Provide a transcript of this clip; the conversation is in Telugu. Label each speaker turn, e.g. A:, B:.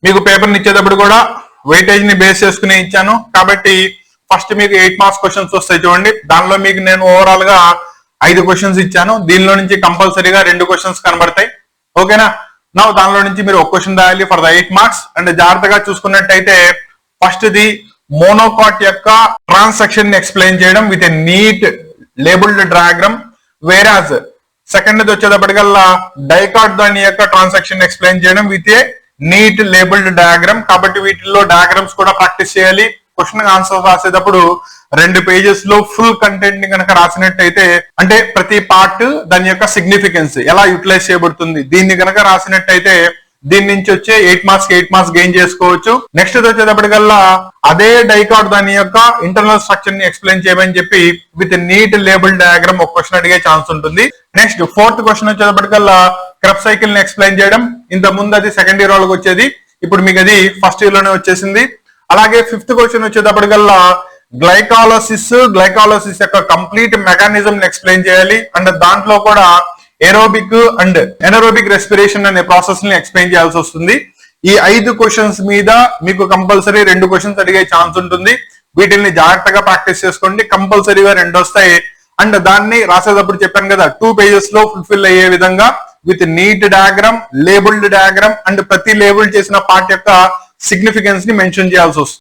A: మీకు పేపర్ ఇచ్చేటప్పుడు కూడా వెయిటేజ్ ని బేస్ చేసుకుని ఇచ్చాను కాబట్టి ఫస్ట్ మీకు 8 మార్క్స్ క్వశ్చన్స్ వస్తాయి చూడండి. దానిలో మీకు నేను ఓవరాల్ గా 5 క్వశ్చన్స్ ఇచ్చాను. దీనిలో నుంచి కంపల్సరీగా 2 క్వశ్చన్స్ కనబడతాయి. ఓకేనా? నా దానిలో నుంచి మీరు ఒక క్వశ్చన్ రాయాలి ఫర్ ద 8 మార్క్స్. అండ్ జాగ్రత్తగా చూసుకున్నట్టయితే ఫస్ట్ ది మోనోకాట్ యొక్క ట్రాన్సాక్షన్ ని ఎక్స్ప్లెయిన్ చేయడం with a neat labelled diagram, whereas second వచ్చేటప్పటికల్లా డైకాట్ దాని యొక్క ట్రాన్సాక్షన్ ఎక్స్ప్లెయిన్ చేయడం with a neat labelled diagram. కాబట్టి వీటిల్లో డయాగ్రామ్స్ కూడా ప్రాక్టీస్ చేయాలి. క్వశ్చన్ ఆన్సర్ రాసేటప్పుడు 2 పేజెస్ లో ఫుల్ కంటెంట్ ని కనుక రాసినట్టయితే, అంటే ప్రతి పార్ట్ దాని యొక్క సిగ్నిఫికెన్స్ ఎలా యూటిలైజ్ చేయబడుతుంది దీన్ని కనుక రాసినట్టయితే దీని నుంచి వచ్చే 8 మార్క్స్ గెయిన్ చేసుకోవచ్చు. నెక్స్ట్ వచ్చేటప్పటికల్లా అదే డైకాట్ దాని యొక్క ఇంటర్నల్ స్ట్రక్చర్ ని ఎక్స్ప్లెయిన్ చేయమని చెప్పి విత్ నీట్ లేబుల్ డయాగ్రామ్ ఒక క్వశ్చన్ అడిగే ఛాన్స్ ఉంటుంది. నెక్స్ట్ 4th క్వశ్చన్ వచ్చేటప్పటికల్లా క్రెబ్ సైకిల్ ని ఎక్స్ప్లెయిన్ చేయడం. ఇంత ముందు అది సెకండ్ ఇయర్ వాళ్ళకి వచ్చేది, ఇప్పుడు మీకు అది ఫస్ట్ ఇయర్ లోనే వచ్చేసింది. అలాగే 5th క్వశ్చన్ వచ్చేటప్పటికల్లా గ్లైకాలసిస్ యొక్క కంప్లీట్ మెకానిజం ఎక్స్ప్లెయిన్ చేయాలి. అండ్ దాంట్లో కూడా ఏరోబిక్ అండ్ ఎనరోబిక్ రెస్పిరేషన్ అనే ప్రాసెస్ ని ఎక్స్ప్లెయిన్ చేయాల్సి వస్తుంది. ఈ 5 క్వశ్చన్స్ మీద మీకు కంపల్సరీ 2 క్వశ్చన్స్ అడిగే ఛాన్స్ ఉంటుంది. వీటిని జాగ్రత్తగా ప్రాక్టీస్ చేసుకోండి, కంపల్సరీగా 2 వస్తాయి. అండ్ దాన్ని రాసేటప్పుడు చెప్పాను కదా 2 పేజెస్ లో ఫుల్ఫిల్ అయ్యే విధంగా with neat diagram, labelled diagram and ప్రతి లేబుల్ చేసిన పార్ట్ యొక్క సిగ్నిఫికెన్స్ ని మెన్షన్ చేయాల్సి వస్తుంది.